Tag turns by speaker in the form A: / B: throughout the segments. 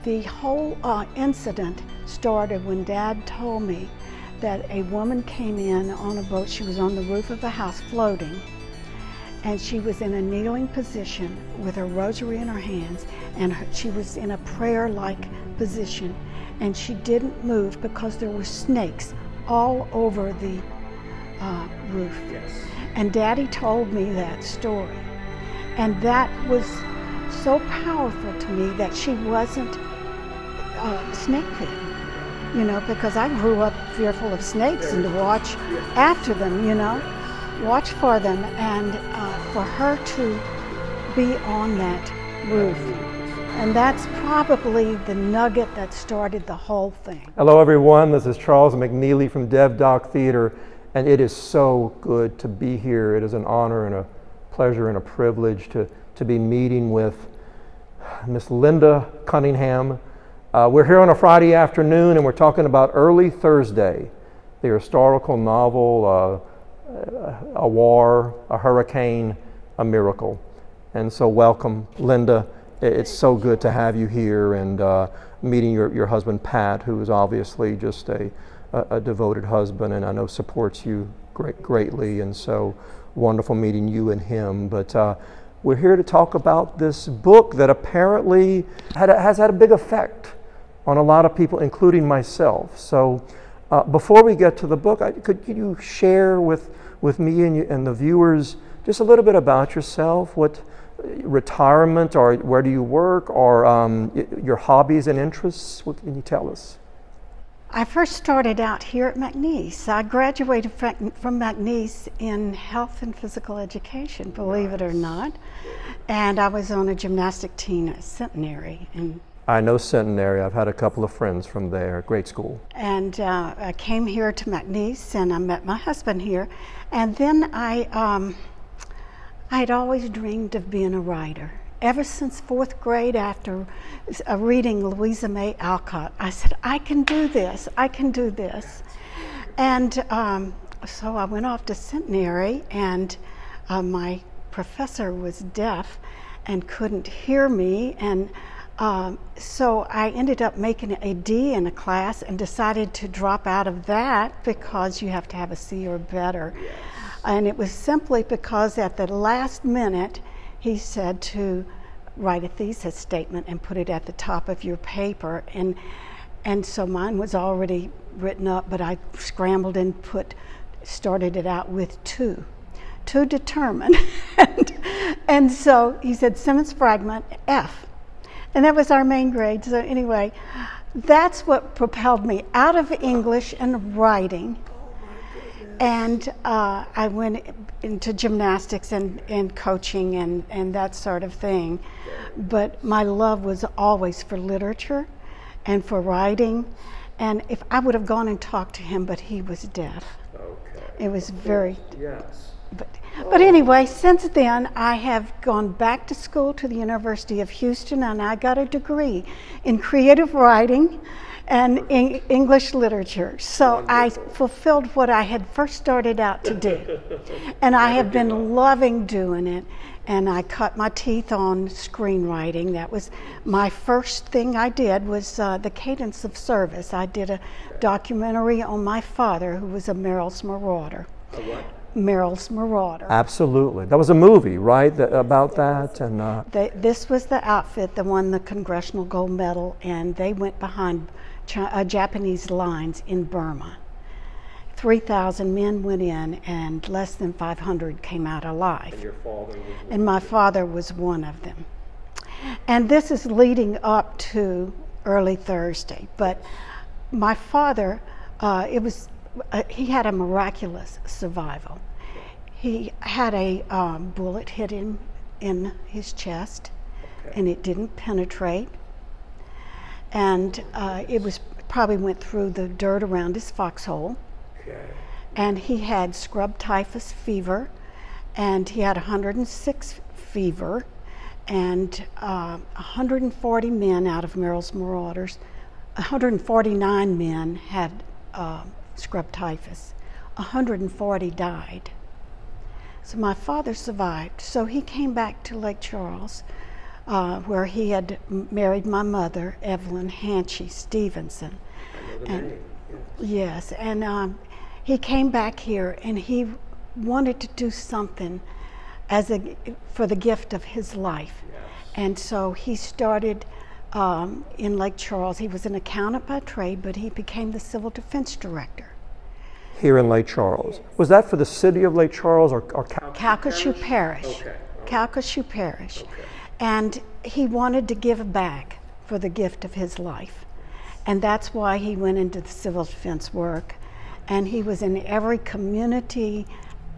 A: The whole incident started when Dad told me that a woman came in on a boat. She was on the roof of a house floating, and she was in a kneeling position with her rosary in her hands, and she was in a prayer-like position, and she didn't move because there were snakes all over the roof.
B: Yes.
A: And Daddy told me that story, and that was so powerful to me that she wasn't snake bitten, you know, because I grew up fearful of snakes and to watch after them, you know, watch for them, and for her to be on that roof. And that's probably the nugget that started the whole thing.
B: Hello everyone, this is Charles McNeely from Dev Doc Theater, and it is so good to be here. It is an honor and a pleasure and a privilege to be meeting with Miss Linda Cunningham. We're here on a Friday afternoon and we're talking about Early Thursday, the historical novel, a war, a hurricane, a miracle. And so welcome, Linda. It's so good to have you here, and meeting your husband, Pat, who is obviously just a devoted husband and I know supports you greatly, and so wonderful meeting you and him. But we're here to talk about this book that apparently has had a big effect on a lot of people, including myself. So before we get to the book, could you share with me and the viewers just a little bit about yourself, what retirement, or where do you work, or your hobbies and interests? What can you tell us?
A: I first started out here at McNeese. I graduated from McNeese in health and physical education, believe it or not. And I was on a gymnastic team at Centenary.
B: I know Centenary. I've had a couple of friends from there. Great school.
A: And I came here to McNeese and I met my husband here. And then I'd always dreamed of being a writer. Ever since fourth grade, after reading Louisa May Alcott, I said, I can do this, I can do this. And so I went off to Centenary, and my professor was deaf and couldn't hear me, and so I ended up making a D in a class and decided to drop out of that because you have to have a C or better. Yes. And it was simply because at the last minute, he said to write a thesis statement and put it at the top of your paper. And so mine was already written up, but I scrambled and started it out with to determine. and so he said, Simmons fragment, F. And that was our main grade. So anyway, that's what propelled me out of English and writing. And I went into gymnastics and coaching and that sort of thing. But my love was always for literature and for writing. And if I would have gone and talked to him, but he was deaf.
B: Okay.
A: It was very...
B: Yes.
A: But anyway, since then, I have gone back to school to the University of Houston, and I got a degree in creative writing and English literature. So I fulfilled what I had first started out to do. And I have been loving doing it. And I cut my teeth on screenwriting. That was my first thing I did, was The Cadence of Service. I did a documentary on my father, who was a Merrill's Marauder.
B: A what?
A: Merrill's Marauder.
B: Absolutely. That was a movie, right, about that? And
A: this was the outfit that won the Congressional Gold Medal, and they went behind Japanese lines in Burma. 3,000 men went in, and less than 500 came out alive.
B: And your father was one?
A: And my father was one of them. And this is leading up to Early Thursday. But my father, he had a miraculous survival. He had a bullet hit him in his chest, and it didn't penetrate. And it probably went through the dirt around his foxhole.
B: Okay.
A: And he had scrub typhus fever, and he had 106 fever, and 140 men out of Merrill's Marauders, 149 men had scrub typhus. 140 died. So my father survived. So he came back to Lake Charles where he had married my mother, Evelyn Hanchy Stevenson.
B: I know the
A: And-
B: name.
A: Yes, and he came back here and he wanted to do something for the gift of his life.
B: Yes.
A: And so he started in Lake Charles. He was an accountant by trade, but he became the civil defense director.
B: Here in Lake Charles. Was that for the city of Lake Charles or
A: Calcasieu Parish.
B: Okay.
A: Calcasieu Parish.
B: Okay.
A: And he wanted to give back for the gift of his life. And that's why he went into the civil defense work. And he was in every community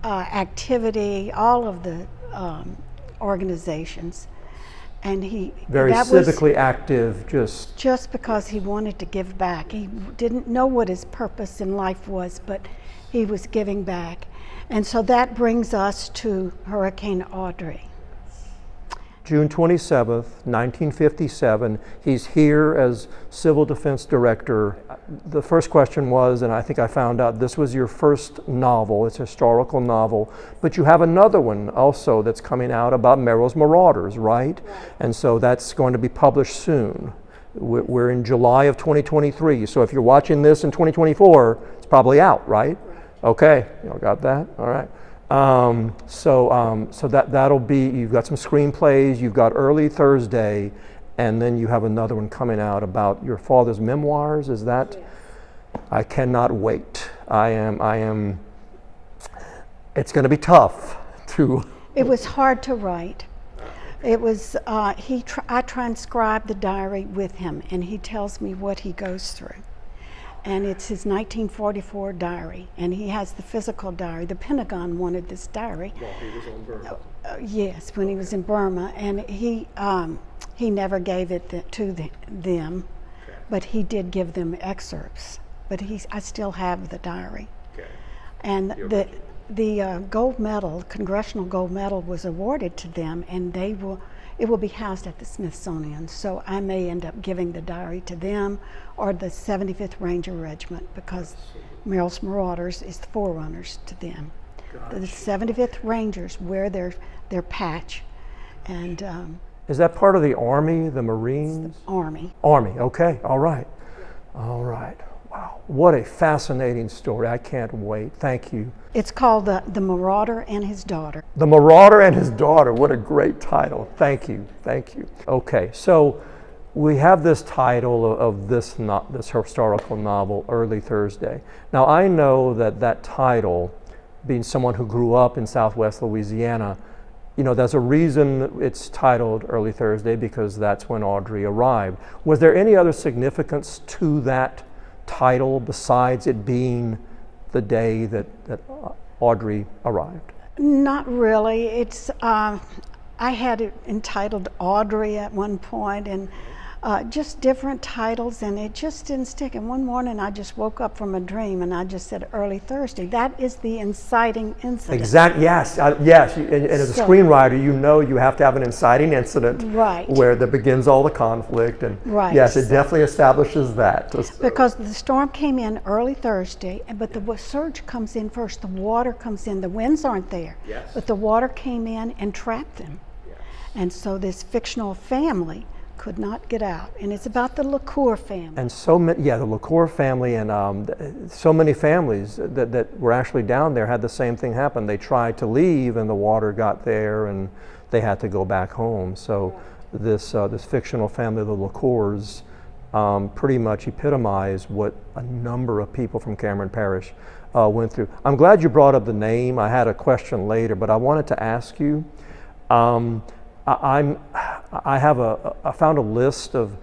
A: activity, all of the organizations. And
B: Very
A: that was
B: civically active,
A: just because he wanted to give back. He didn't know what his purpose in life was, but he was giving back. And so that brings us to Hurricane Audrey.
B: June 27th, 1957. He's here as Civil Defense Director. The first question was, and I think I found out this was your first novel, it's a historical novel, but you have another one also that's coming out about Merrill's Marauders, right? And so that's going to be published soon. We're in July of 2023, so if you're watching this in 2024, it's probably out, right? Okay, y'all got that? All right. So that'll be, you've got some screenplays, you've got Early Thursday, and then you have another one coming out about your father's memoirs. Is that? Yes. I cannot wait. I am, it's going to be tough to.
A: It was hard to write. It was, I transcribed the diary with him, and he tells me what he goes through. And it's his 1944 diary, and he has the physical diary. The Pentagon wanted this diary.
B: While he was in Burma.
A: Yes, when he was in Burma, and he never gave it to them,
B: Okay.
A: but he did give them excerpts. But I still have the diary.
B: Okay.
A: And the gold medal, Congressional Gold Medal, was awarded to them, and it will be housed at the Smithsonian. So I may end up giving the diary to them or the 75th Ranger Regiment, because Merrill's Marauders is the forerunners to them.
B: Gotcha.
A: The 75th Rangers wear their patch, and
B: Is that part of the Army, the Marines?
A: Army.
B: Army, okay, all right. All right. Wow, what a fascinating story. I can't wait. Thank you.
A: It's called the Marauder and His Daughter.
B: The Marauder and His Daughter. What a great title. Thank you. Thank you. Okay, so we have this title of this historical novel, Early Thursday. Now, I know that title, being someone who grew up in Southwest Louisiana, you know, there's a reason it's titled Early Thursday, because that's when Audrey arrived. Was there any other significance to that title besides it being the day that Audrey arrived?
A: Not really. It's I had it entitled Audrey at one point, and just different titles, and it just didn't stick. And one morning I just woke up from a dream and I just said Early Thursday. That is the inciting incident.
B: Exactly. Yes. Yes. And as a screenwriter, you know you have to have an inciting incident,
A: right,
B: where that begins all the conflict. And
A: right.
B: Yes, it definitely establishes that.
A: Because the storm came in early Thursday, but the surge comes in first. The water comes in. The winds aren't there,
B: Yes.
A: but the water came in and trapped them.
B: Yes.
A: And so this fictional family could not get out, and it's about the LaCour family.
B: And so many, the LaCour family, and so many families that were actually down there had the same thing happen. They tried to leave, and the water got there, and they had to go back home. So this fictional family, the LaCours, pretty much epitomized what a number of people from Cameron Parish went through. I'm glad you brought up the name. I had a question later, but I wanted to ask you. I found a list of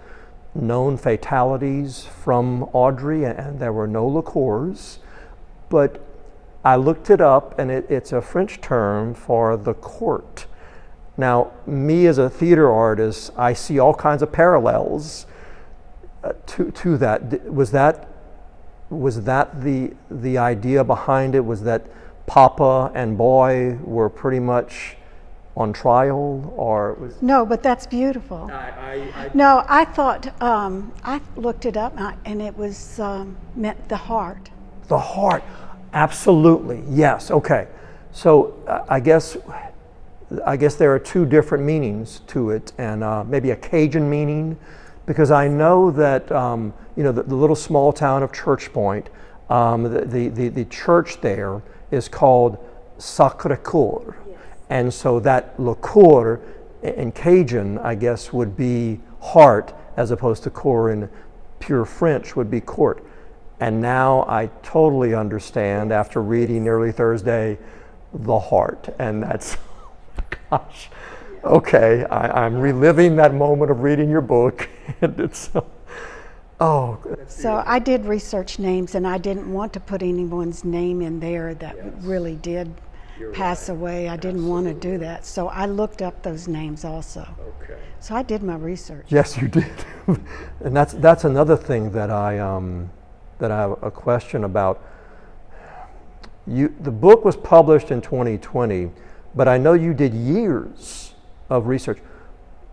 B: known fatalities from Audrey, and there were no LaCours, but I looked it up, and it's a French term for the court. Now, me as a theater artist, I see all kinds of parallels to that. Was that the idea behind it? Was that Papa and Boy were pretty much on trial, or was?
A: No, but that's beautiful. No, I thought, I looked it up, and it was meant the heart.
B: The heart, absolutely, yes, okay. So I guess I guess there are two different meanings to it, and maybe a Cajun meaning, because I know that the little small town of Church Point, the church there is called Sacré-Cœur, and so that le coeur in Cajun, I guess, would be heart, as opposed to coeur in pure French would be court. And now I totally understand, after reading Early Thursday, the heart, and that's, gosh, okay, I'm reliving that moment of reading your book, and it's, oh.
A: So I did research names, and I didn't want to put anyone's name in there that really did pass away. I didn't want to do that, so I looked up those names also. Okay. So I did my research.
B: Yes, you did, and that's another thing that I have a question about. The book was published in 2020, but I know you did years of research.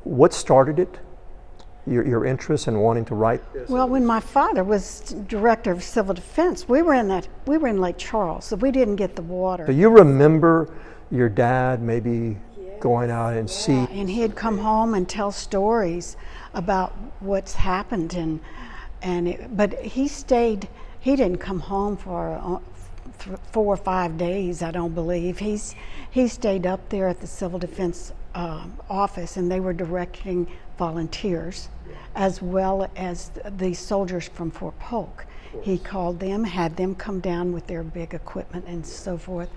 B: What started it? Your interest in wanting to write this?
A: Well, when my father was director of civil defense, we were in Lake Charles, so we didn't get the water.
B: So you remember your dad maybe going out and see?
A: And he'd come home and tell stories about what's happened, but he stayed. He didn't come home for 4 or 5 days, I don't believe. He stayed up there at the civil defense office, and they were directing volunteers as well as the soldiers from Fort Polk. He called them, had them come down with their big equipment and so forth,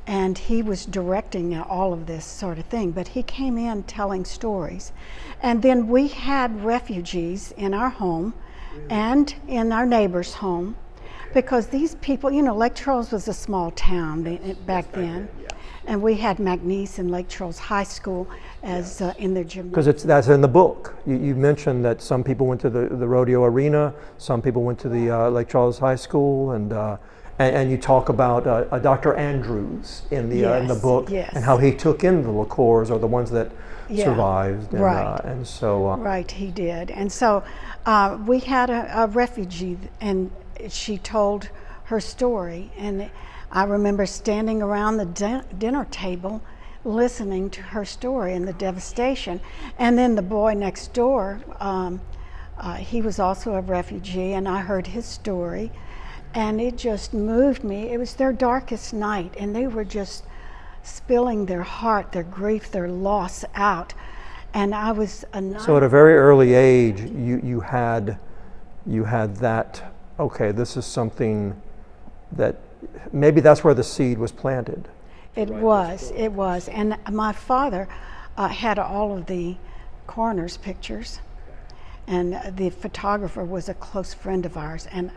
A: and he was directing all of this sort of thing. But he came in telling stories. And then we had refugees in our home and in our neighbor's home, because these people, Lake Charles was a small town back then. And we had McNeese and Lake Charles High School as in their gymnasium.
B: Because that's in the book. You mentioned that some people went to the rodeo arena, some people went to the Lake Charles High School, and you talk about Dr. Andrews in the book, and how he took in the liqueurs, or the ones that survived. And,
A: right.
B: And so
A: right, he did. And so we had a refugee, and she told her story, and I remember standing around the dinner table listening to her story and the devastation. And then the boy next door, he was also a refugee, and I heard his story, and it just moved me. It was their darkest night, and they were just spilling their heart, their grief, their loss out. And I was
B: So at a very early age, you had that, okay, this is something that maybe that's where the seed was planted.
A: It was. And my father had all of the coroner's pictures, and the photographer was a close friend of ours. And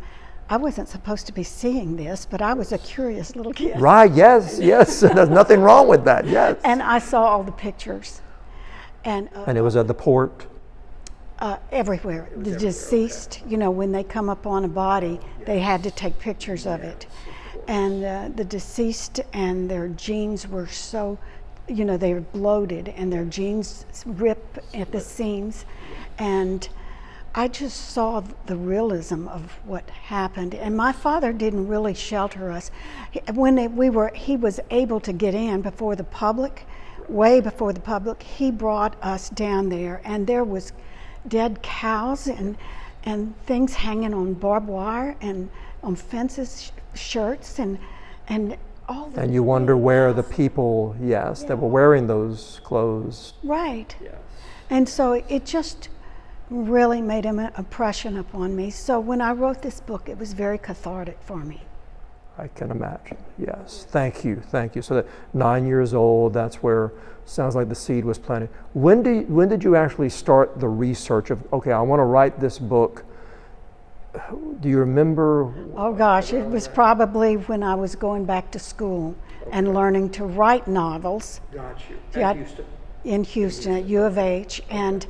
A: I wasn't supposed to be seeing this, but I was a curious little kid.
B: Right, yes, there's nothing wrong with that, yes.
A: And I saw all the pictures. And
B: it was at the port?
A: Everywhere. The deceased, when they come up on a body, they had to take pictures of it. And the deceased and their jeans were so, they were bloated, and their jeans rip at the seams. And I just saw the realism of what happened. And my father didn't really shelter us. He was able to get in before the public, way before the public. He brought us down there, and there was dead cows and things hanging on barbed wire and on fences, shirts, and all the.
B: And you wonder where the people, that were wearing those clothes.
A: Right. Yes. And so it just really made an impression upon me. So when I wrote this book, it was very cathartic for me.
B: I can imagine, yes. Thank you. So that 9 years old, that's where, sounds like the seed was planted. When did you actually start the research of, okay, I want to write this book? Do you remember?
A: Oh gosh, it was probably when I was going back to school and learning to write novels.
B: Got you.
A: In Houston at U of H. And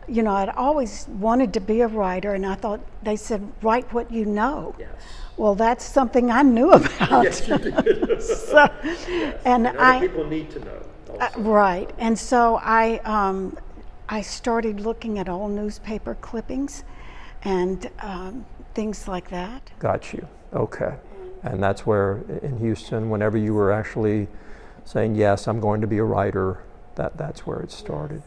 A: I'd always wanted to be a writer, and I thought, they said, write what you know. Yes. Well, that's something I knew about.
B: Yes, you did.
A: So,
B: yes. And other people need to know also.
A: Right. And so I started looking at all newspaper clippings and things like that.
B: Got you. Okay. And that's where, in Houston, whenever you were actually saying, yes, I'm going to be a writer, That's where it started.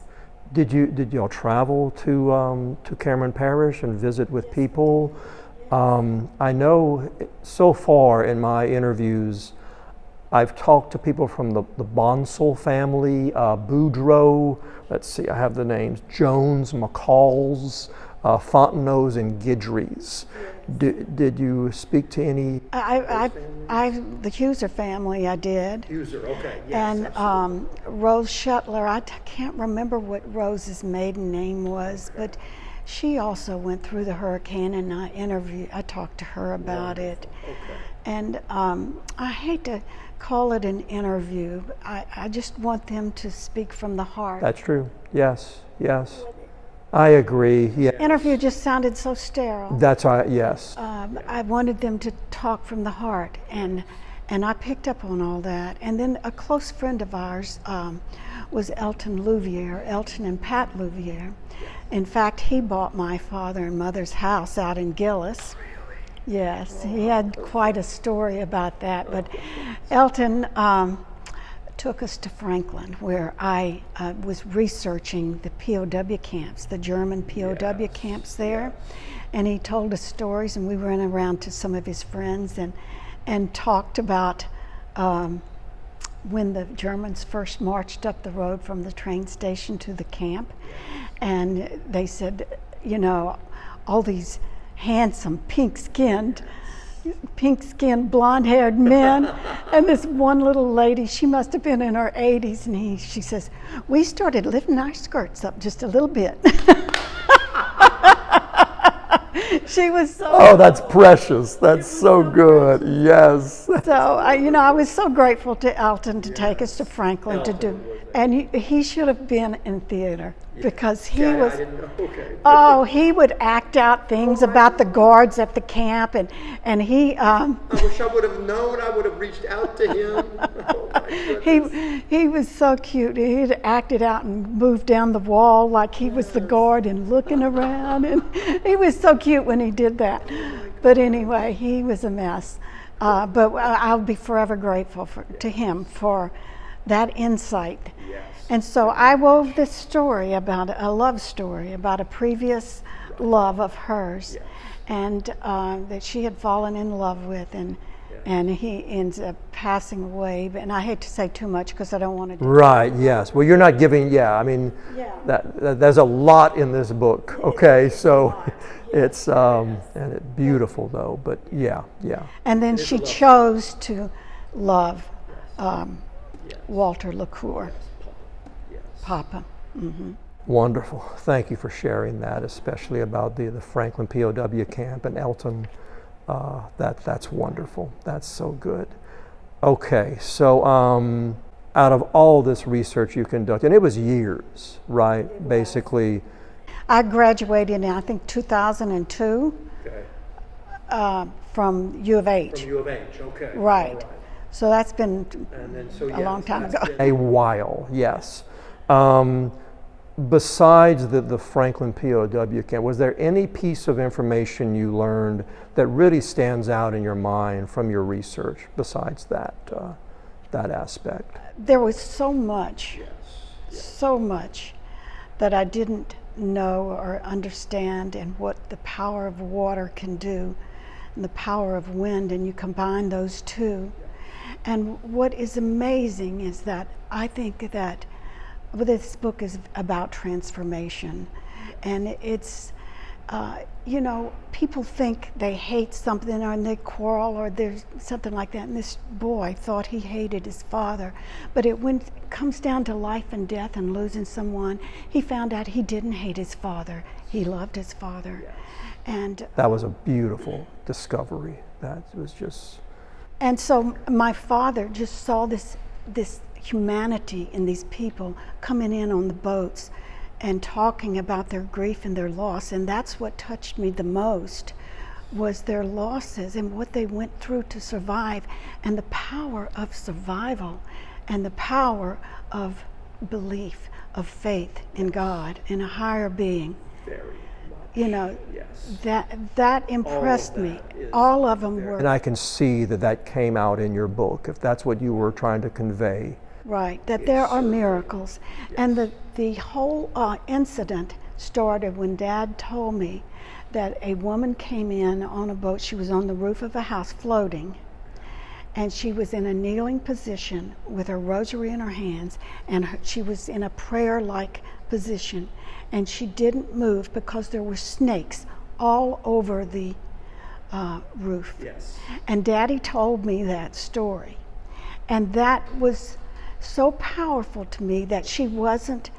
B: Did y'all travel to Cameron Parish and visit with people? I know so far in my interviews, I've talked to people from the Bonsall family, Boudreaux, let's see, I have the names, Jones, McCalls, Fontenot's, and Guidry's. Did you speak to any?
A: The Huser family, I did.
B: Huser, okay, yes.
A: And Rose Shuttler, I can't remember what Rose's maiden name was, but she also went through the hurricane, and I talked to her about it.
B: Okay.
A: And I hate to call it an interview. I just want them to speak from the heart.
B: That's true. Yes. I agree. Yeah.
A: Interview just sounded so sterile.
B: That's right. Yes.
A: I wanted them to talk from the heart, and I picked up on all that. And then a close friend of ours was Elton and Pat Louvier. In fact, he bought my father and mother's house out in Gillis. Yes, he had quite a story about that. But Elton took us to Franklin, where I was researching the POW camps, the German POW camps there. And he told us stories, and we went around to some of his friends and talked about when the Germans first marched up the road from the train station to the camp. And they said, all these handsome, pink-skinned, blonde-haired men, and this one little lady, she must have been in her 80s, and she says, we started lifting our skirts up just a little bit. She was so...
B: Oh, that's precious. That's so good. Yes.
A: So, I was so grateful to Elton to take us to Franklin to do, and he should have been in theater because he was,
B: I didn't know. Okay.
A: oh, he would act out things about the guards at the camp, and he...
B: I wish I would have known. I would have reached out to him. Oh, my goodness.
A: He was so cute. He'd acted out and moved down the wall like he was the guard and looking around, and he was so cute when he did that. But anyway, he was a mess. But I'll be forever grateful to him for that insight.
B: Yes.
A: And so I wove this story about a love story about a previous love of hers, and that she had fallen in love with, and he ends up passing away. And I hate to say too much because I don't want to.
B: Right. Yes. Well, you're not giving. Yeah. I mean, that there's a lot in this book. Okay. So it's and it's beautiful though. But yeah.
A: And then she chose to love Walter LaCour. Papa. Mm-hmm.
B: Wonderful. Thank you for sharing that, especially about the Franklin POW camp and Elton. That's wonderful. That's so good. Okay, so out of all this research you conducted, and it was years, right? Basically.
A: I graduated in, I think, 2002 from U of H.
B: From U of H, okay.
A: Right. So that's been a long time ago.
B: A while, yes. Besides the Franklin POW camp, was there any piece of information you learned that really stands out in your mind from your research besides that aspect?
A: There was so much that I didn't know or understand, and what the power of water can do and the power of wind, and you combine those two. And what is amazing is that I think that this book is about transformation, and it's, people think they hate something or they quarrel or there's something like that. And this boy thought he hated his father, but when it comes down to life and death and losing someone, he found out he didn't hate his father. He loved his father. Yes. And
B: that was a beautiful discovery. That was just...
A: And so my father just saw this humanity in these people coming in on the boats and talking about their grief and their loss, and that's what touched me the most, was their losses and what they went through to survive, and the power of survival and the power of belief, of faith in God and a higher being.
B: Very much. Yes.
A: That impressed me. All of them were.
B: And I can see that came out in your book, if that's what you were trying to convey.
A: Right, that there are miracles. And the whole incident started when Dad told me that a woman came in on a boat. She was on the roof of a house floating, and she was in a kneeling position with her rosary in her hands, and she was in a prayer-like position, and she didn't move because there were snakes all over the roof.
B: Yes.
A: And Daddy told me that story, and that was so powerful to me that she wasn't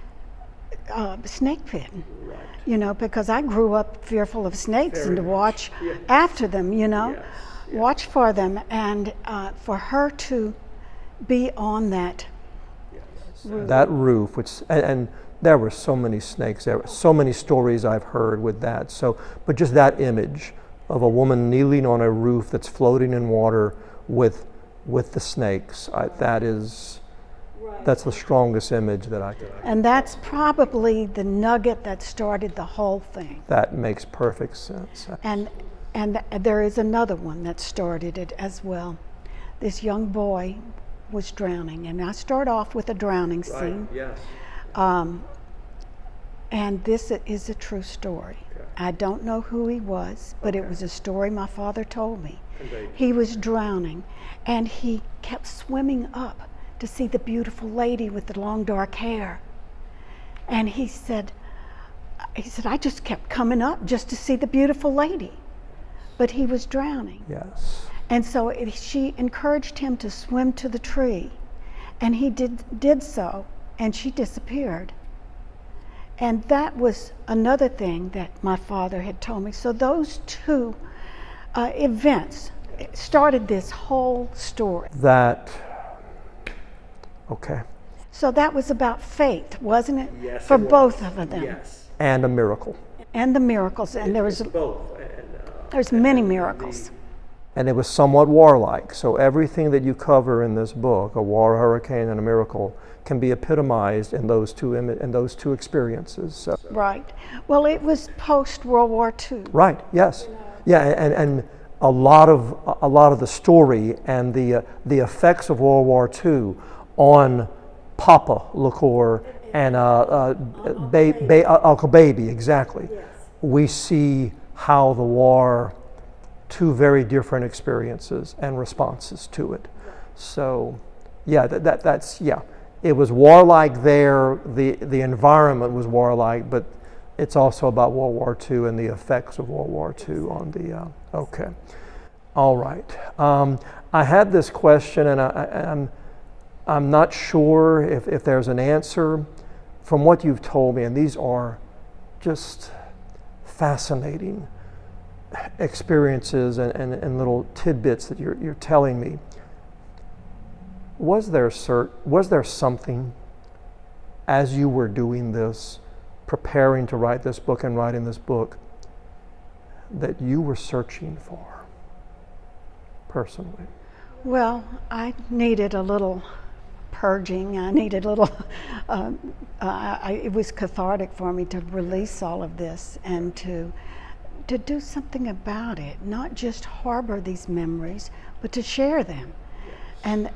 A: snake bitten.
B: Right.
A: You know, because I grew up fearful of snakes
B: Very
A: and to
B: much.
A: watch
B: Yes.
A: after them, you know,
B: Yes.
A: watch for them. And for her to be on that roof.
B: That roof, which, and there were so many snakes, there were so many stories I've heard with that. So, but just that image of a woman kneeling on a roof that's floating in water with the snakes, that's the strongest image that I could.
A: And that's probably the nugget that started the whole thing.
B: That makes perfect sense.
A: And there is another one that started it as well. This young boy was drowning, and I start off with a drowning scene.
B: Yes.
A: And this is a true story.
B: Okay.
A: I don't know who he was, but it
B: Okay.
A: was a story my father told me.
B: Indeed.
A: He was drowning, and he kept swimming up to see the beautiful lady with the long dark hair. And he said, I just kept coming up just to see the beautiful lady. But he was drowning.
B: Yes.
A: And so she encouraged him to swim to the tree. And he did so, and she disappeared. And that was another thing that my father had told me. So those two events started this whole story.
B: Okay.
A: So that was about faith, wasn't it?
B: Yes,
A: For
B: it was.
A: both of them.
B: Yes. And a miracle.
A: And the miracles. And there's
B: both.
A: many miracles.
B: And it was somewhat warlike. So everything that you cover in this book, a war, a hurricane, and a miracle, can be epitomized in those two experiences. So.
A: Right. Well, it was post World War II.
B: Right. Yes. Yeah. And a lot of the story and the effects of World War II on Papa LaCour and Uncle Baby, exactly.
A: Yes.
B: We see how the war, two very different experiences and responses to it. So, yeah, that's it was warlike there. The environment was warlike, but it's also about World War II and the effects of World War II on the. Okay, all right. I had this question, and I'm not sure if there's an answer from what you've told me, and these are just fascinating experiences and little tidbits that you're telling me. Was there something as you were doing this, preparing to write this book and writing this book, that you were searching for personally?
A: Well, I needed a little purging. I needed a little, it was cathartic for me to release all of this and to do something about it, not just harbor these memories, but to share them. And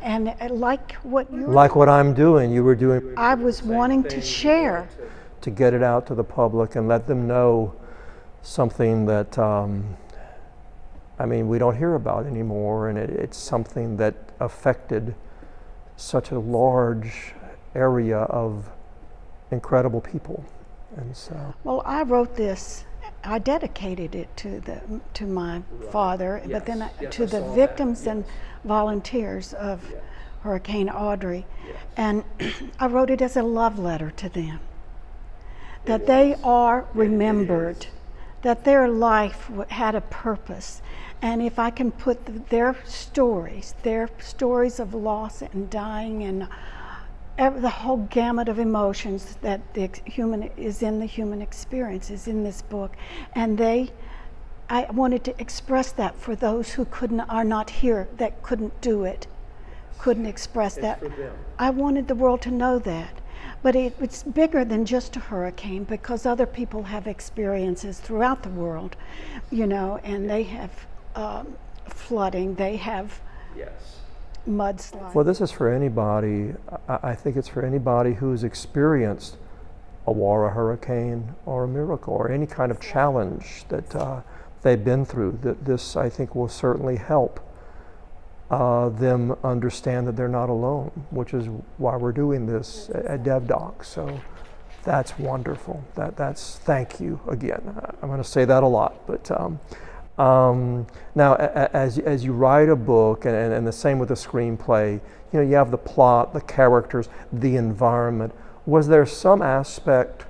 A: like what you
B: Like what I'm doing, you were doing.
A: I was wanting to share.
B: To get it out to the public and let them know something that, we don't hear about anymore, and it's something that affected such a large area of incredible people. And so.
A: Well, I wrote this. I dedicated it to my father, but then to the victims and volunteers of Hurricane Audrey, and I wrote it as a love letter to them. That they are remembered, that their life had a purpose, and if I can put their stories of loss and dying and the whole gamut of emotions that is in the human experience is in this book, and I wanted to express that for those who are not here, that couldn't do it, couldn't express that.
B: For them.
A: I wanted the world to know that. But it's bigger than just a hurricane, because other people have experiences throughout the world, and they have flooding, they have
B: Yes.
A: mudslide.
B: Well, this is for anybody. I think it's for anybody who's experienced a war, a hurricane, or a miracle, or any kind of challenge that they've been through. This, I think, will certainly help them understand that they're not alone, which is why we're doing this at DevDoc. So that's wonderful. That's thank you again. I'm going to say that a lot, but now as you write a book, and the same with a screenplay, you have the plot, the characters, the environment. Was there some aspect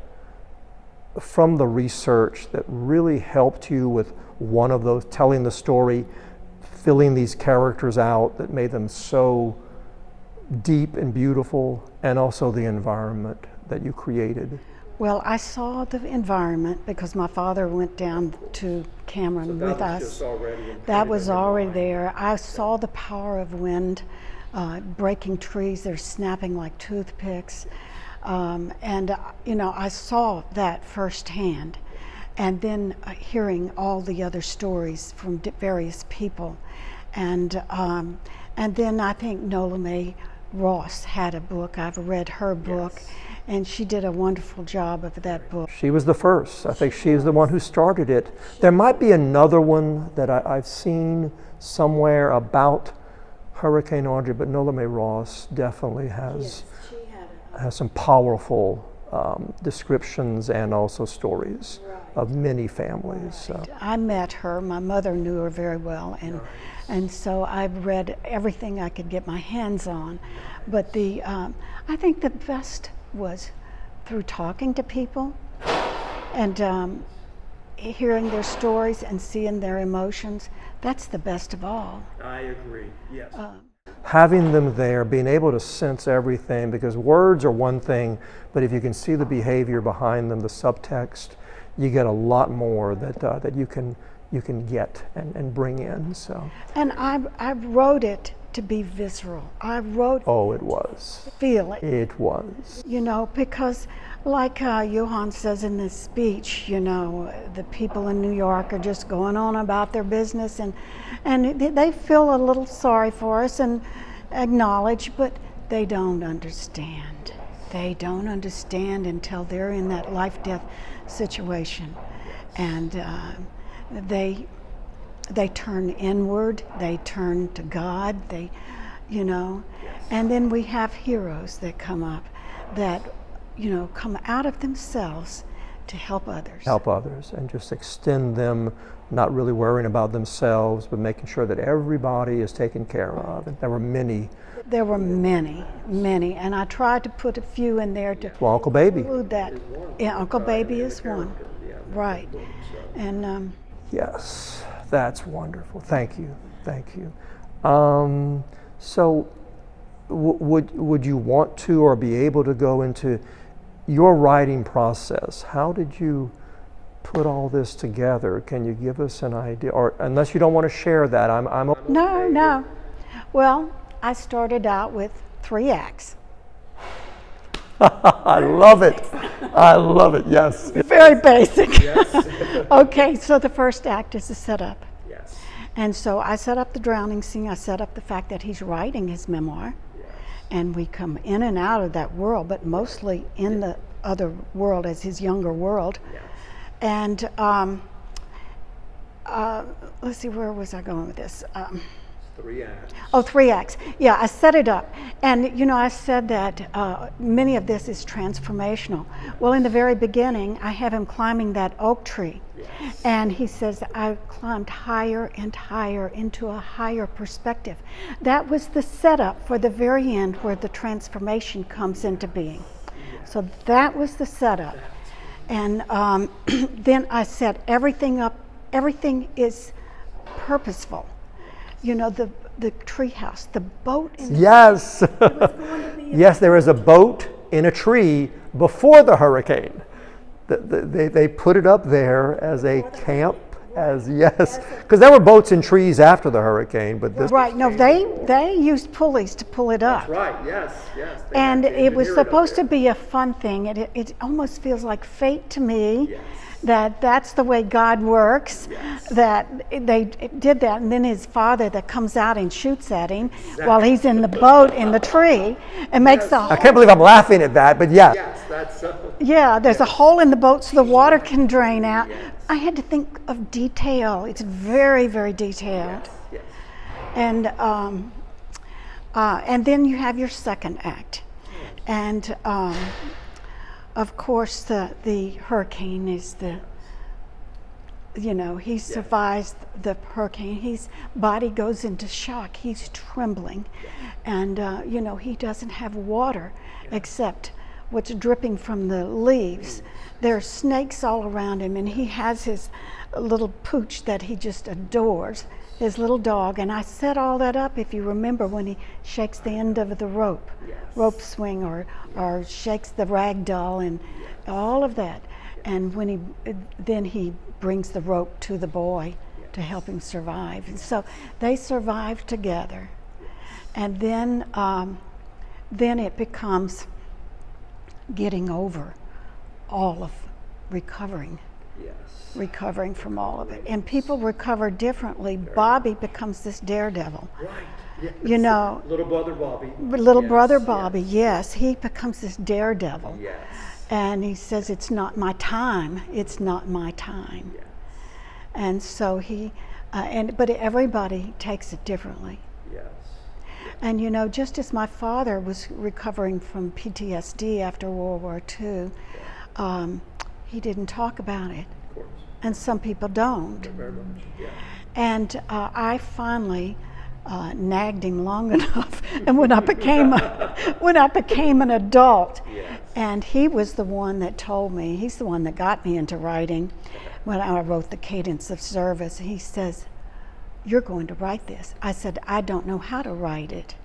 B: from the research that really helped you with one of those, telling the story, filling these characters out, that made them so deep and beautiful, and also the environment that you created?
A: Well, I saw the environment because my father went down to Cameron with us. That was already there. I saw the power of wind, breaking trees. They're snapping like toothpicks. And I saw that firsthand. And then hearing all the other stories from various people. And then I think Nola Mae Ross had a book. I've read her book. Yes. And she did a wonderful job of that book.
B: She was the first. I think she's the one who started it. There might be another one that I've seen somewhere about Hurricane Audrey, but Nola Mae Ross definitely has some powerful descriptions and also stories of many families. So.
A: I met her. My mother knew her very well, and so I've read everything I could get my hands on. But I think the best was through talking to people and hearing their stories and seeing their emotions. That's the best of all.
B: I agree, yes. Having them there, being able to sense everything, because words are one thing, but if you can see the behavior behind them, the subtext, you get a lot more that you can get and bring in. So. And
A: I wrote it to be visceral. I wrote.
B: Oh, it was.
A: Feel it.
B: It was.
A: Because like Johann says in this speech, the people in New York are just going on about their business, and they feel a little sorry for us and acknowledge, but they don't understand. They don't understand until they're in that life-death situation, and they turn inward, they turn to God, and then we have heroes that come up that, come out of themselves to help others.
B: Help others and just extend them, not really worrying about themselves, but making sure that everybody is taken care of. And there were many.
A: There were many, and I tried to put a few in there to
B: Uncle Baby.
A: include that. Yeah, Uncle Baby is one. Right. And
B: yes. That's wonderful. Thank you. So, would you want to or be able to go into your writing process? How did you put all this together? Can you give us an idea? Or unless you don't want to share that, I'm okay.
A: No. Well, I started out with 3 acts.
B: I love it. Yes.
A: Very basic. Yes. Okay, so the first act is the setup.
B: Yes.
A: And so I set up the drowning scene. I set up the fact that he's writing his memoir. Yes. And we come in and out of that world, but mostly in the other world as his younger world. Yes. And let's see, where was I going with this?
B: 3 acts.
A: Oh, 3 acts. Yeah, I set it up. And, I said that many of this is transformational. Well, in the very beginning, I have him climbing that oak tree. Yes. And he says, I climbed higher and higher into a higher perspective. That was the setup for the very end where the transformation comes into being. Yes. So that was the setup. And then I set everything up. Everything is purposeful. The treehouse, the boat in the
B: yes. Yes, there is a boat in a tree before the hurricane. They put it up there as a camp, because there were boats in trees after the hurricane, but this.
A: Right. No, they used pulleys to pull it up.
B: That's right. Yes.
A: And it was supposed to be a fun thing. It almost feels like fate to me. Yes. that's the way God works, that they did that. And then his father that comes out and shoots at him while he's in the boat in the tree and makes
B: I can't believe I'm laughing at that, but yeah.
C: Yes, that's
A: yeah, there's a hole in the boat so the water can drain out. I had to think of detail. It's very, very detailed.
C: yes.
A: And then you have your second act. And of course the hurricane is he survives the hurricane. His body goes into shock. He's trembling. And he doesn't have water except what's dripping from the leaves. There are snakes all around him, and he has his little pooch that he just adores, his little dog. And I set all that up, if you remember, when he shakes the end of the rope swing, or shakes the rag doll, and all of that. And when then he brings the rope to the boy to help him survive. And so they survive together. And then it becomes getting over all of recovering from all of it. And people recover differently. Bobby becomes this daredevil.
C: Right. Yes.
A: Little brother Bobby, yes, he becomes this daredevil.
C: Yes.
A: And he says, it's not my time. It's not my time.
C: Yes.
A: And so but everybody takes it differently.
C: Yes.
A: And just as my father was recovering from PTSD after World War II, he didn't talk about it.
C: Of course.
A: And some people don't.
C: Very much. Yeah.
A: And I finally nagged him long enough. And when I became an adult, and he was the one that told me, he's the one that got me into writing. When I wrote The Cadence of Service, he says, "You're going to write this." I said, "I don't know how to write it."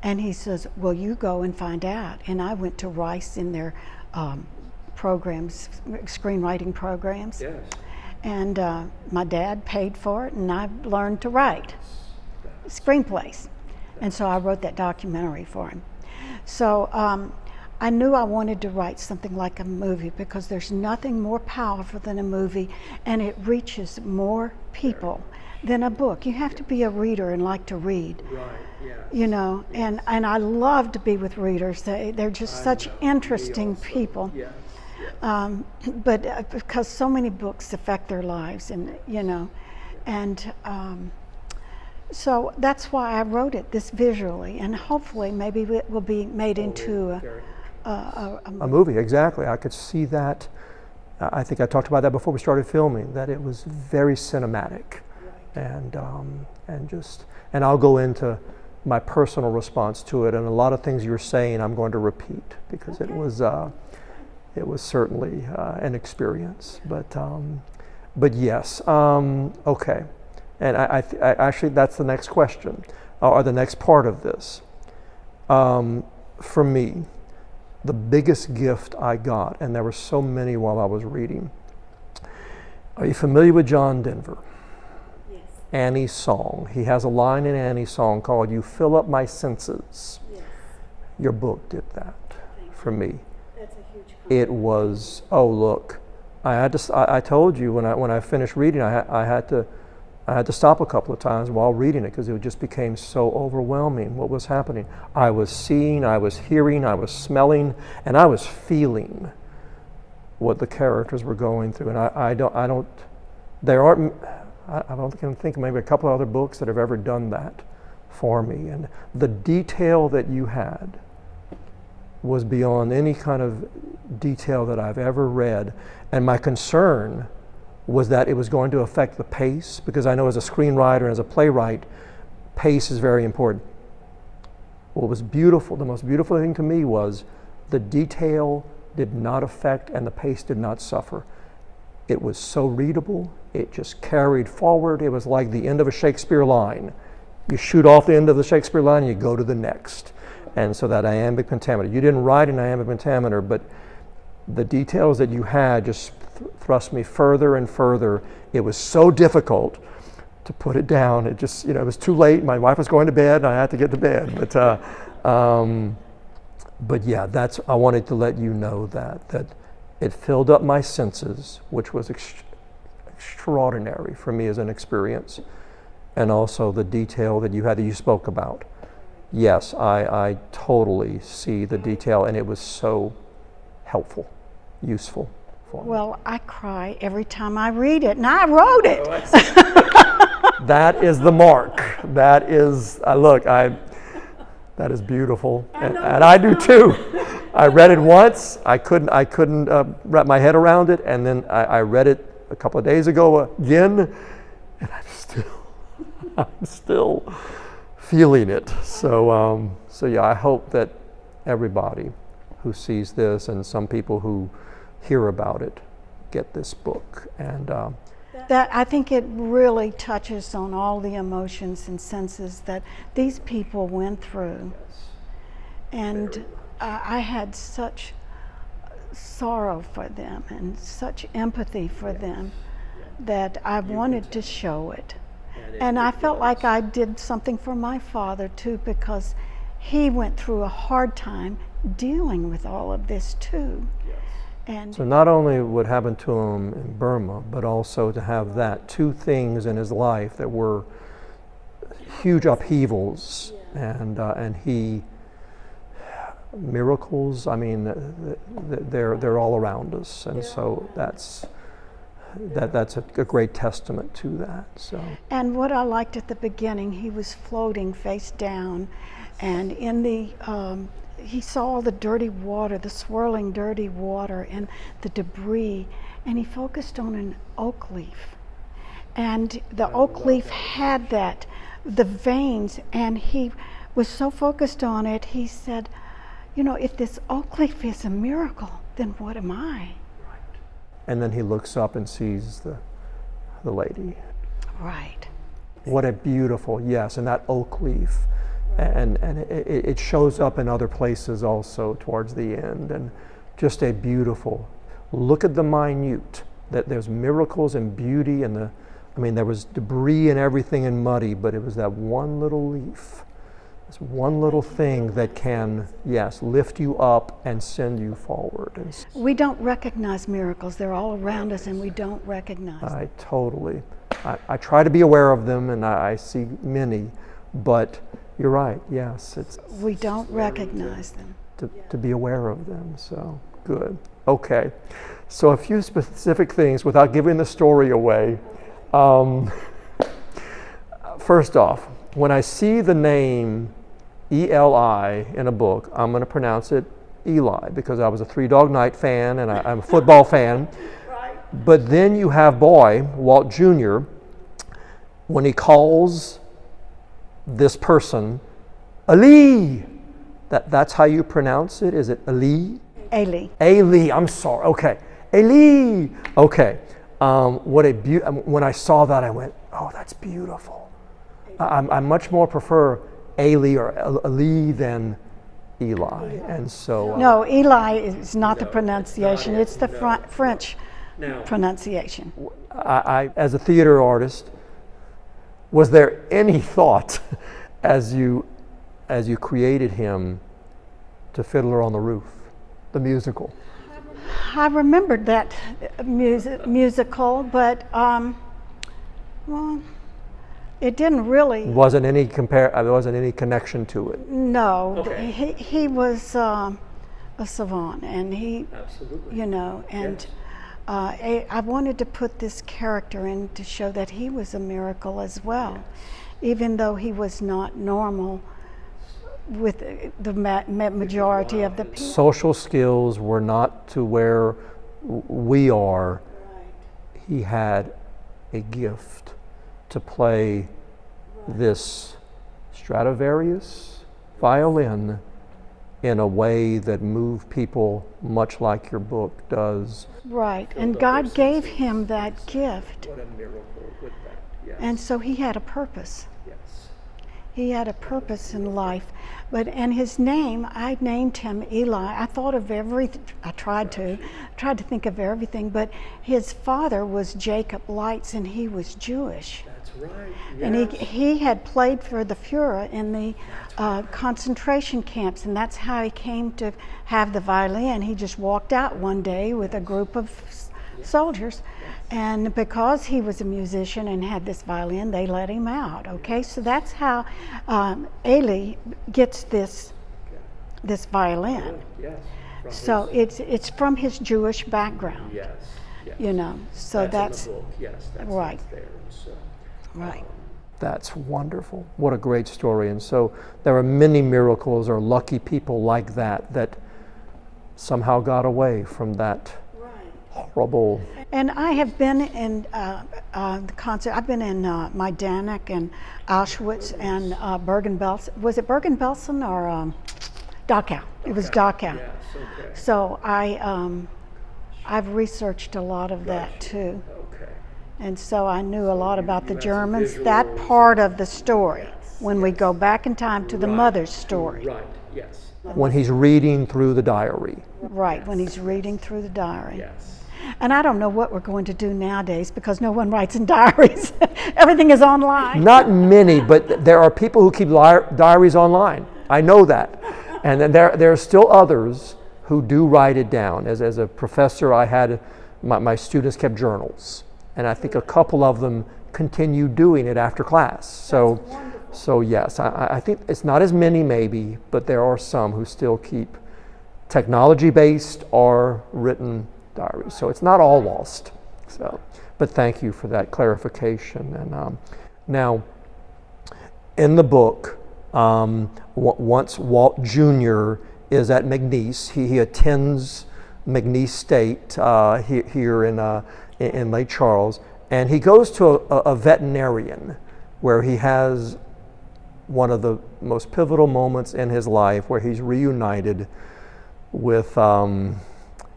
A: And he says, "Well, you go and find out." And I went to Rice in their programs, screenwriting programs.
C: Yes.
A: And my dad paid for it, and I learned to write screenplays. And so I wrote that documentary for him. So I knew I wanted to write something like a movie, because there's nothing more powerful than a movie, and it reaches more people than a book. You have to be a reader and like to read.
C: Right. Yeah.
A: And I love to be with readers. They're just such interesting people.
C: Yes.
A: But because so many books affect their lives, so that's why I wrote it visually, and hopefully maybe it will be made into
B: a movie. Exactly. I could see that. I think I talked about that before we started filming, that it was very cinematic. And I'll go into my personal response to it, and a lot of things you're saying I'm going to repeat, because it was certainly an experience. But yes, okay. And I actually, that's the next question, or the next part of this. For me, the biggest gift I got, and there were so many while I was reading. Are you familiar with John Denver?
A: Yes.
B: Annie's song. He has a line in Annie's song called "You Fill Up My Senses."
A: Yes.
B: Your book did that for me.
A: That's a huge compliment.
B: It was, look, I told you when I finished reading, I had to stop a couple of times while reading it, because it just became so overwhelming what was happening. I was seeing, I was hearing, I was smelling, and I was feeling what the characters were going through. And I don't think maybe a couple of other books that have ever done that for me. And the detail that you had was beyond any kind of detail that I've ever read. And my concern was that it was going to affect the pace, because I know as a screenwriter and as a playwright, pace is very important. What was beautiful, the most beautiful thing to me was the detail did not affect and the pace did not suffer. It was so readable, it just carried forward. It was like the end of a Shakespeare line. You shoot off the end of the Shakespeare line and you go to the next. And so that iambic pentameter, you didn't write an iambic pentameter, but the details that you had just thrust me further and further. It was so difficult to put it down. It just, it was too late. My wife was going to bed and I had to get to bed. But yeah, I wanted to let you know that It filled up my senses, which was extraordinary for me as an experience, and also the detail that you spoke about. Yes, I totally see the detail, and it was so helpful, useful for me.
A: Well, I cry every time I read it, and I wrote it.
B: That is the mark. That is, that is beautiful, and I do too. I read it once. I couldn't wrap my head around it, and then I read it a couple of days ago again, and I'm still feeling it. So yeah, I hope that everybody who sees this and some people who hear about it get this book. And
A: that I think it really touches on all the emotions and senses that these people went through. And I had such sorrow for them and such empathy for them that I wanted to show it. And I felt like I did something for my father too, because he went through a hard time dealing with all of this too. And
B: so not only what happened to him in Burma, but also to have that, two things in his life that were huge upheavals, and he, miracles, I mean, they're all around us, and so that's a great testament to that. So.
A: And what I liked at the beginning, he was floating face down, and in the he saw all the dirty water, the swirling dirty water and the debris, and he focused on an oak leaf. And the oak leaf had the veins, and he was so focused on it, he said, you know, if this oak leaf is a miracle, then what am I?
B: And then he looks up and sees the lady.
A: Right.
B: What a beautiful, yes, and that oak leaf. And it shows up in other places also towards the end, and just a beautiful, look at the minute, that there's miracles and beauty, and there was debris and everything and muddy, but it was that one little leaf, this one little thing that can, yes, lift you up and send you forward.
A: We don't recognize miracles. They're all around us, and we don't recognize them.
B: I totally, I try to be aware of them, and I see many, but you're right, yes.
A: We don't recognize them.
B: To be aware of them, so good. Okay, so a few specific things without giving the story away. First off, when I see the name Eli in a book, I'm going to pronounce it Eli, because I was a Three Dog Night fan and I'm a football fan. Right. But then you have Walt Jr., when he calls this person Ali. That's how you pronounce it? Is it Ali?
A: Ali.
B: Ali, I'm sorry. Okay. Ali. Okay. When I saw that, I went, oh, that's beautiful. I much more prefer Ali or Ali than Eli. And so
A: no, Eli is not the pronunciation. It's the French pronunciation.
B: I, as a theater artist, was there any thought as you created him to Fiddler on the Roof, the musical?
A: I remembered that musical, but well, it didn't really.
B: Wasn't any connection to it.
A: No,
B: Okay.
A: he was a savant, and he,
C: Absolutely.
A: you know, and. I wanted to put this character in to show that he was a miracle as well, even though he was not normal with the majority of the people.
B: Social skills were not to where we are. He had a gift to play this Stradivarius violin in a way that moved people, much like your book does.
A: Right, and God gave him that gift.
C: What a miracle with that. Yes.
A: And so he had a purpose.
C: Yes.
A: He had a purpose in life. And his name, I named him Eli. I thought of I tried to think of everything, but his father was Jacob Leitz, and he was Jewish.
C: That's right.
A: And
C: Yes.
A: he had played for the Führer in the concentration camps, and that's how he came to have the violin. He just walked out one day with a group of soldiers, and because he was a musician and had this violin, they let him out. Okay, so that's how Eli gets this violin.
C: Yes. From
A: So it's from his Jewish background.
C: yes. Yes.
A: You know, so
C: that's in the book. Yes. That's
A: right.
C: That's there. So,
A: Right.
B: That's wonderful. What a great story. And so there are many miracles or lucky people like that somehow got away from that horrible.
A: And I have been in the concert. I've been in Majdanek and Auschwitz and Bergen-Belsen. Was it Bergen-Belsen or Dachau? It was Dachau.
C: yes. Okay.
A: So I've researched a lot of that too.
C: Okay.
A: And so I knew a lot about the
C: have some
A: Germans, that
C: visuals.
A: part of the story, when we go back in time to the mother's story.
C: Right. Yes.
B: When he's reading through the diary.
A: Right, when he's reading through the diary.
C: Yes.
A: And I don't know what we're going to do nowadays because no one writes in diaries. Everything is online.
B: Not many, but there are people who keep diaries online. I know that. And then there are still others who do write it down. As a professor, I had my students kept journals. And I think a couple of them continue doing it after class. So yes, I think it's not as many maybe, but there are some who still keep technology-based or written diaries. So it's not all lost. So, but thank you for that clarification. And now, in the book, once Walt Jr. is at McNeese, he attends McNeese State here in Lake Charles, and he goes to a veterinarian where he has one of the most pivotal moments in his life where he's reunited with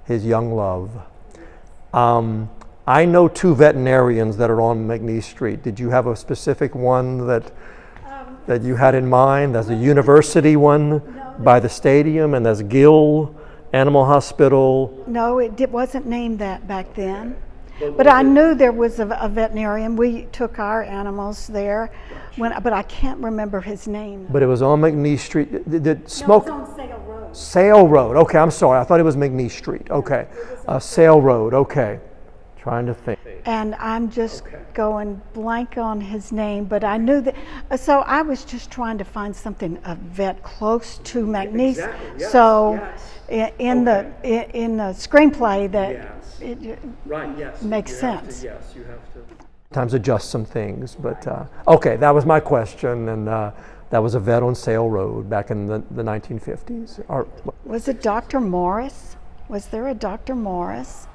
B: his young love. I know two veterinarians that are on McNeese Street. Did you have a specific one that you had in mind? There's a university one by the stadium, and there's Gill Animal Hospital.
A: No, it wasn't named that back then. But I knew there was a veterinarian. We took our animals there, but I can't remember his name.
B: But it was on McNeese Street. Did smoke?
A: No, it was on Sale Road.
B: Sale Road. Okay, I'm sorry. I thought it was McNeese Street. Okay, Sale Road. Okay, trying to think.
A: And I'm just going blank on his name, but I knew that. So I was just trying to find something, a vet close to McNeese.
C: Exactly. Yes.
A: So
C: Yes.
A: in the screenplay that
C: Yes.
A: it
C: Right. Yes.
A: makes
C: You have to-
A: sense.
C: yes, you have to.
B: Sometimes adjust some things, but okay, that was my question, and that was a vet on Sale Road back in the 1950s.
A: Was it Dr. Morris? Was there a Dr. Morris?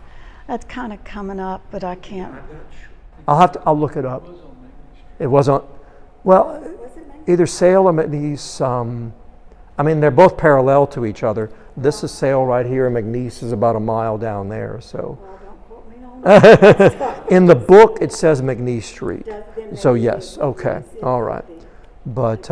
A: That's kind of coming up, but I can't.
C: I'm not sure.
B: I'll look it up. It wasn't, well, either Sale or McNeese. I mean, they're both parallel to each other. This is Sale right here, and McNeese is about a mile down there. So, in the book, it says McNeese Street. So yes, okay, all right. But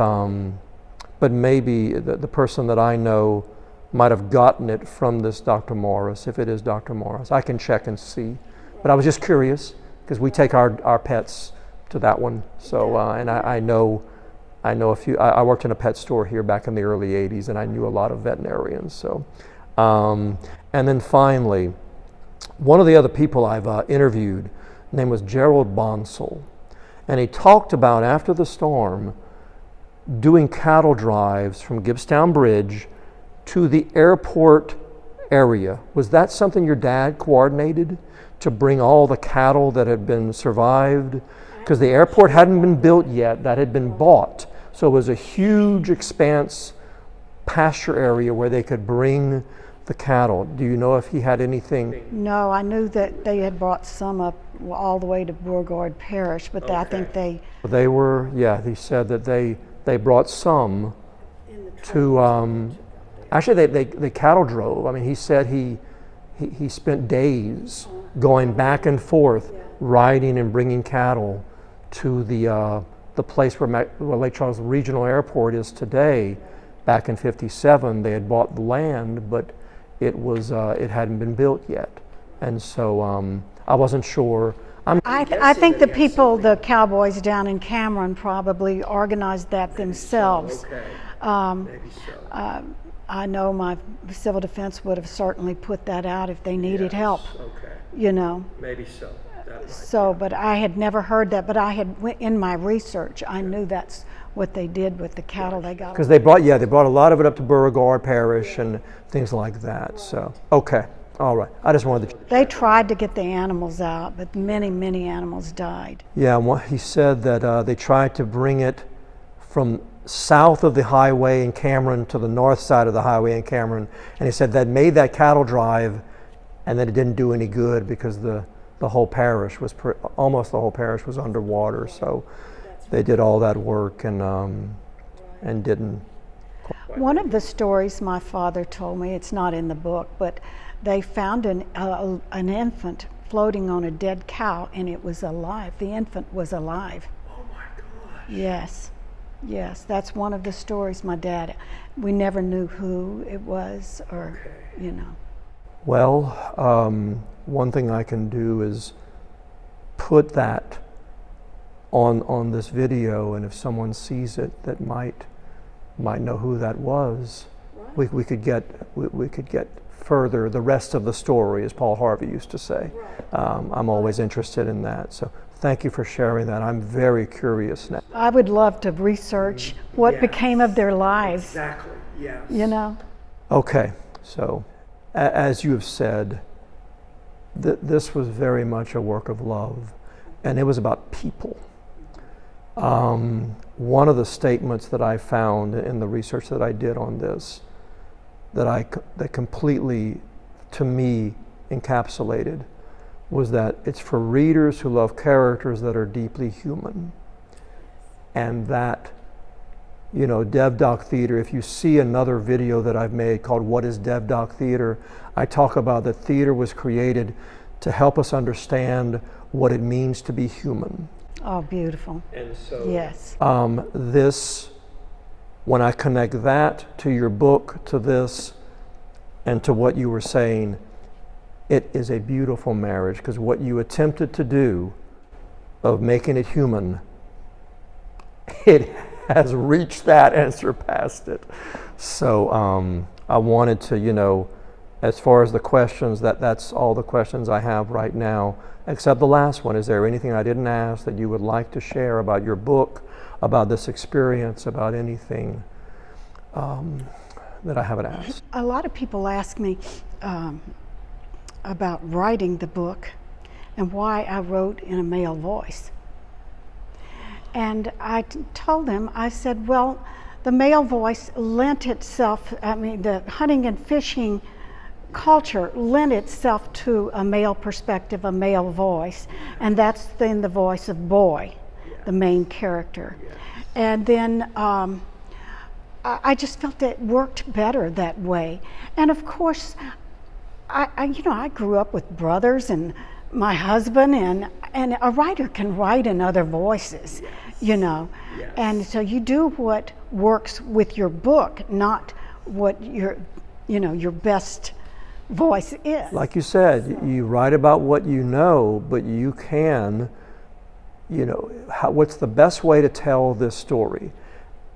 B: maybe the person that I know might have gotten it from this Dr. Morris, if it is Dr. Morris. I can check and see. But I was just curious, because we take our pets to that one. So, and I know a few. I worked in a pet store here back in the early 80s, and I knew a lot of veterinarians. So, and then finally, one of the other people I've interviewed, his name was Gerald Bonsall, and he talked about, after the storm, doing cattle drives from Gibbstown Bridge to the airport area. Was that something your dad coordinated, to bring all the cattle that had been survived? Because the airport hadn't been built yet, that had been bought. So it was a huge expanse pasture area where they could bring the cattle. Do you know if he had anything?
A: No, I knew that they had brought some up all the way to Beauregard Parish, but I think
B: They were, yeah, he said that they brought some to, actually they cattle drove. I mean, he said he spent days going back and forth, riding and bringing cattle to the the place where Lake Charles Regional Airport is today. Back in '57, they had bought the land, but it hadn't been built yet, and so I wasn't sure.
A: I think the people, the cowboys down in Cameron, probably organized that themselves.
C: Okay. Maybe so.
A: I know my civil defense would have certainly put that out if they needed help.
C: Okay.
A: You know.
C: Maybe so. That might
A: So, but I had never heard that. But I had in my research, I knew that's what they did with the cattle they got.
B: Because they brought a lot of it up to Beauregard Parish and things like that. So, okay, all right. I just wanted to.
A: They tried to get the animals out, but many, many animals died.
B: Yeah, he said that they tried to bring it from south of the highway in Cameron to the north side of the highway in Cameron, and he said that made that cattle drive, and that it didn't do any good because the whole parish was almost the whole parish was underwater. So they did all that work and didn't.
A: One of the stories my father told me, it's not in the book, but they found an infant floating on a dead cow, and it was alive. The infant was alive.
C: Oh my gosh.
A: Yes, that's one of the stories my dad. We never knew who it was, or you know.
B: Well, one thing I can do is put that on this video, and if someone sees it that might know who that was, right. we could get further the rest of the story, as Paul Harvey used to say. Right. I'm always interested in that. So thank you for sharing that. I'm very curious now.
A: I would love to research what became of their lives.
C: Exactly. Yes.
A: You know.
B: Okay. So, as you have said, this was very much a work of love, and it was about people. One of the statements that I found in the research that I did on this, that completely, to me, encapsulated, was that it's for readers who love characters that are deeply human, and that, you know, DevDoc Theater, if you see another video that I've made called What is DevDoc Theater, I talk about that theater was created to help us understand what it means to be human.
A: Oh, beautiful.
C: And so
A: yes.
B: When I connect that to your book, to this, and to what you were saying, it is a beautiful marriage, because what you attempted to do of making it human, it has reached that and surpassed it. So I wanted to, you know, as far as the questions, that's all the questions I have right now, except the last one. Is there anything I didn't ask that you would like to share about your book, about this experience, about anything that I haven't asked?
A: A lot of people ask me about writing the book and why I wrote in a male voice. And I told them, I said, well, the male voice lent itself, the hunting and fishing culture lent itself to a male perspective, a male voice, and that's then the voice of Boy, the main character. And then I just felt it worked better that way. And of course, I grew up with brothers and my husband, and a writer can write in other voices, you know. Yes. And so you do what works with your book, not what your best voice is.
B: Like you said, you write about what you know, but you can, what's the best way to tell this story?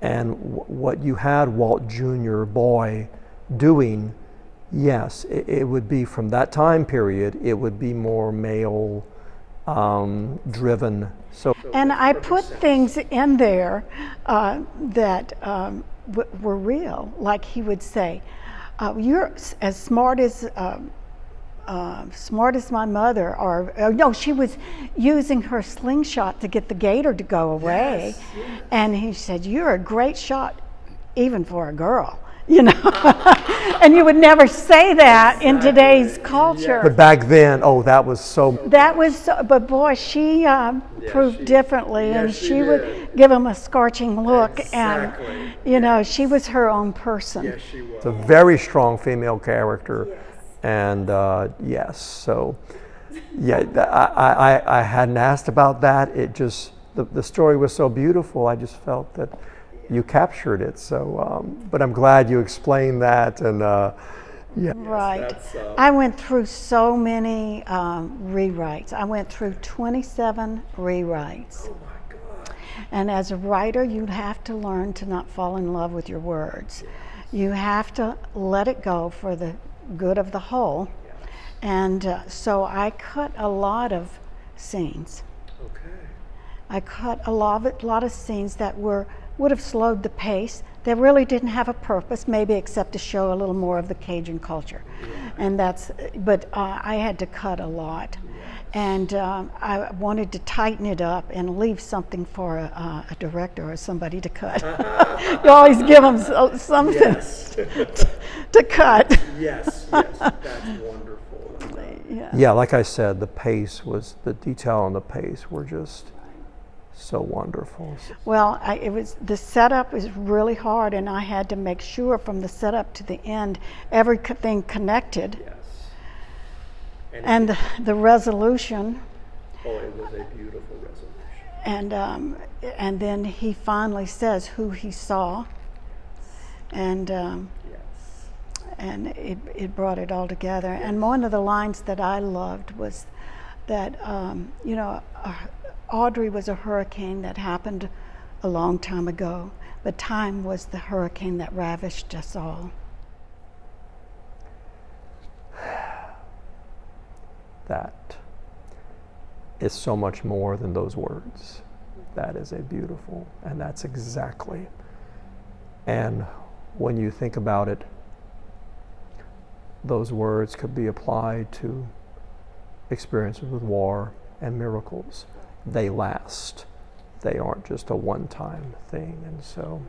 B: And what you had Walt Jr. Boy doing, yes, it would be from that time period, it would be more male driven.
A: And I put things in there that were real. Like he would say, "You're as smart as my mother," or no, she was using her slingshot to get the gator to go away. Yes, yes. And he said, "You're a great shot, even for a girl." You know, and you would never say that in today's culture.
B: But back then, that was so.
A: That was, but boy, she proved differently, and she would give him a scorching look, and she was her own person.
C: Yes, she was.
B: It's a very strong female character, and I hadn't asked about that. the story was so beautiful. I just felt that you captured it. So, but I'm glad you explained that. And yeah,
A: Right.
C: That's,
A: I went through so many rewrites. I went through 27 rewrites.
C: oh my God.
A: And as a writer, you have to learn to not fall in love with your words. You have to let it go for the good of the whole.
C: Yes.
A: And so I cut a lot of scenes.
C: Okay.
A: I cut a lot of scenes that would have slowed the pace. They really didn't have a purpose, maybe except to show a little more of the Cajun culture. And but I had to cut a lot. And I wanted to tighten it up and leave something for a director or somebody to cut. You always give them something
C: Yes.
A: to cut.
C: Yes. That's wonderful.
A: Yeah.
B: yeah. Like I said, the detail and the pace were just so wonderful.
A: Well, the setup is really hard, and I had to make sure from the setup to the end, everything connected.
C: Yes.
A: And the resolution,
C: oh, it was a beautiful resolution.
A: and then he finally says who he saw, and
C: Yes.
A: and it brought it all together. And one of the lines that I loved was that Audrey was a hurricane that happened a long time ago, but time was the hurricane that ravished us all.
B: That is so much more than those words. That is a beautiful, and that's exactly. And when you think about it, those words could be applied to experiences with war and miracles. They last. They aren't just a one-time thing. And so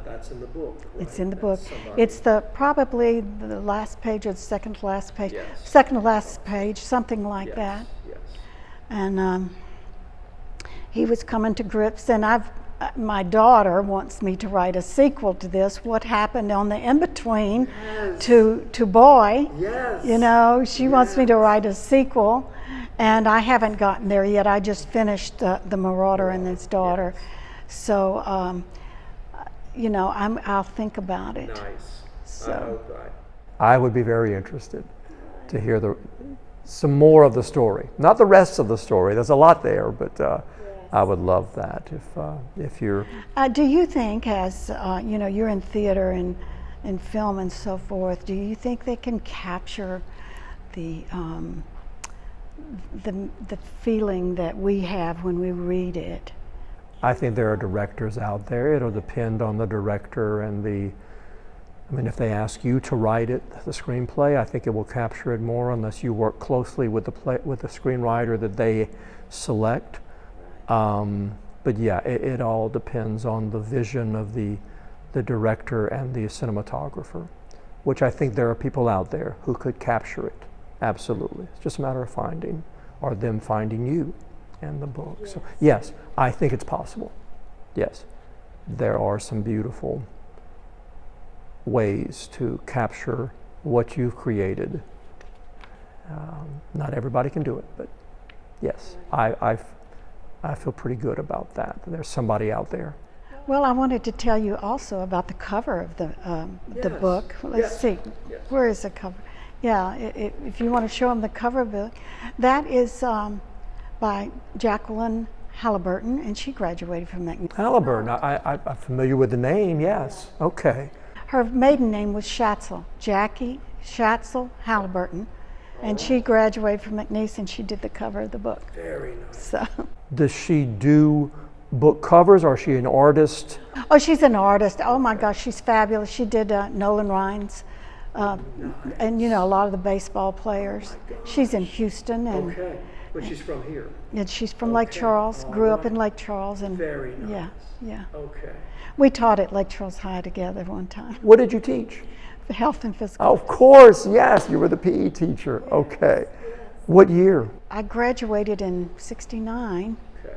C: that's in the book. Right?
A: It's in the book.
C: That's somebody-
A: It's probably the last page or the second to last page.
C: Yes.
A: Second to last page, something like
C: yes.
A: that.
C: Yes.
A: And he was coming to grips, and my daughter wants me to write a sequel to this. What happened on the in-between
C: Yes.
A: to Boy?
C: Yes.
A: You know, she wants me to write a sequel, and I haven't gotten there yet. I just finished The Marauder and His Daughter.
C: Yes.
A: So, I'll think about it.
C: Nice.
A: So-
C: I hope
B: I would be very interested to hear some more of the story. Not the rest of the story. There's a lot there, but I would love that if you're.
A: Do you think, as you're in theater and film and so forth, do you think they can capture the feeling that we have when we read it?
B: I think there are directors out there. It'll depend on the director and if they ask you to write it, the screenplay, I think it will capture it more unless you work closely with the screenwriter that they select. But yeah, it all depends on the vision of the director and the cinematographer, which I think there are people out there who could capture it. Absolutely. It's just a matter of finding, or them finding you and the book. Yes. So yes, I think it's possible. Yes, there are some beautiful ways to capture what you've created. Not everybody can do it, but yes, I feel pretty good about that. There's somebody out there.
A: Well, I wanted to tell you also about the cover of the
C: Yes.
A: book. Let's
C: Yes.
A: see,
C: Yes.
A: where is the cover? Yeah, if you want to show them the cover of it, that is by Jacqueline Halliburton, and she graduated from McNeese.
B: Halliburton, I'm familiar with the name, yes. Okay.
A: Her maiden name was Schatzel, Jackie Schatzel Halliburton, and she graduated from McNeese, and she did the cover of the book.
C: Very nice.
A: So,
B: Does she do book covers, or is she an artist?
A: oh, she's an artist. Oh my gosh, she's fabulous. She did Nolan Ryan's, and a lot of the baseball players. She's in Houston, and
C: Okay. But she's from here.
A: she's from Lake
C: Okay.
A: Charles.
C: All
A: Grew up
C: right.
A: in Lake Charles, and
C: Very nice.
A: yeah.
C: Okay.
A: We taught at Lake Charles High together one time.
B: What did you teach?
A: Health and physical.
B: Of course, yes, you were the PE teacher. Okay. What year?
A: I graduated in '69,
C: Okay.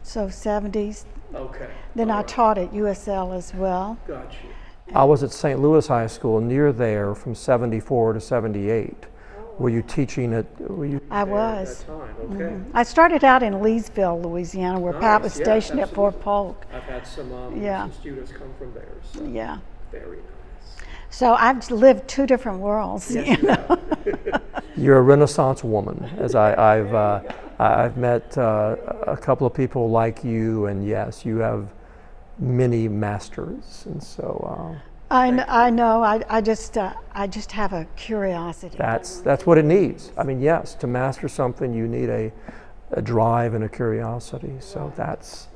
A: so '70s.
C: Okay.
A: Then
C: All
A: I
C: right.
A: taught at USL as well.
C: Got you.
B: I was at St. Louis High School near there from 74 to 78. Were you teaching at?
A: I
C: there
A: was.
C: at that time? Okay.
A: I started out in Leesville, Louisiana, where Pat was
C: Nice. Yes,
A: stationed at Fort
C: absolutely.
A: Polk.
C: I've had
A: Yeah.
C: some students come from there. So
A: Yeah.
C: very nice.
A: So I've lived two different worlds.
C: Yes,
A: you
C: you
A: know?
C: have.
B: You're a Renaissance woman, as I've met a couple of people like you, and yes, you have many masters, and so
A: I know. I just have a curiosity.
B: that's what it needs. I mean, yes, to master something, you need a drive and a curiosity. So that's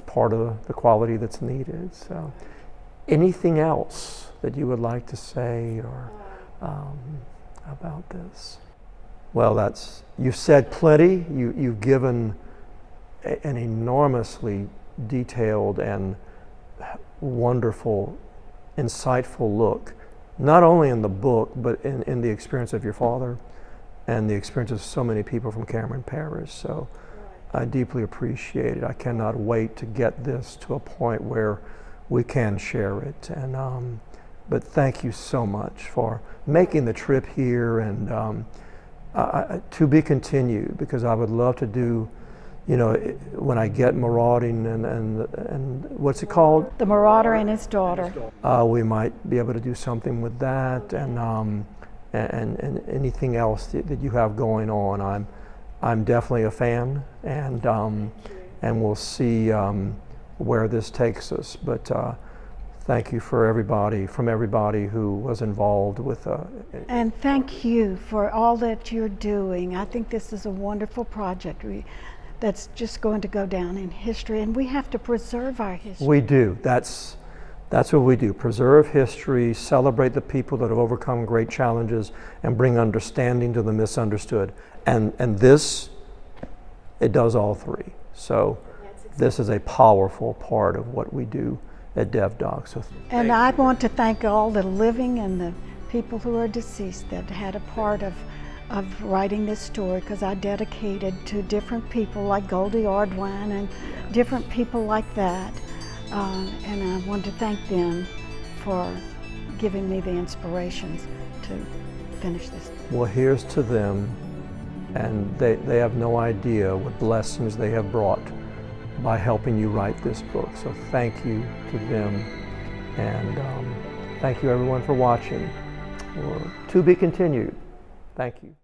B: part of the quality that's needed. So, anything else that you would like to say or about this? Well, you've said plenty. You've given an enormously detailed and wonderful, insightful look, not only in the book, but in the experience of your father and the experience of so many people from Cameron Parish. So I deeply appreciate it. I cannot wait to get this to a point where we can share it. And but thank you so much for making the trip here, and to be continued, because I would love to do, when I get marauding and what's it called?
A: The Marauder and his daughter.
B: We might be able to do something with that, and anything else that you have going on. I'm definitely a fan, and we'll see where this takes us. But thank you from everybody who was involved with.
A: And thank you for all that you're doing. I think this is a wonderful project that's just going to go down in history, and we have to preserve our history.
B: We do. That's what we do. Preserve history, celebrate the people that have overcome great challenges, and bring understanding to the misunderstood. And this, it does all three. So this is a powerful part of what we do at DevDoc. So
A: and I want to thank all the living and the people who are deceased that had a part of writing this story, because I dedicated to different people like Goldie Ardwine and different people like that. And I want to thank them for giving me the inspirations to finish this.
B: Well, here's to them, and they have no idea what blessings they have brought by helping you write this book. So thank you to them, and thank you everyone for watching. To be continued. Thank you.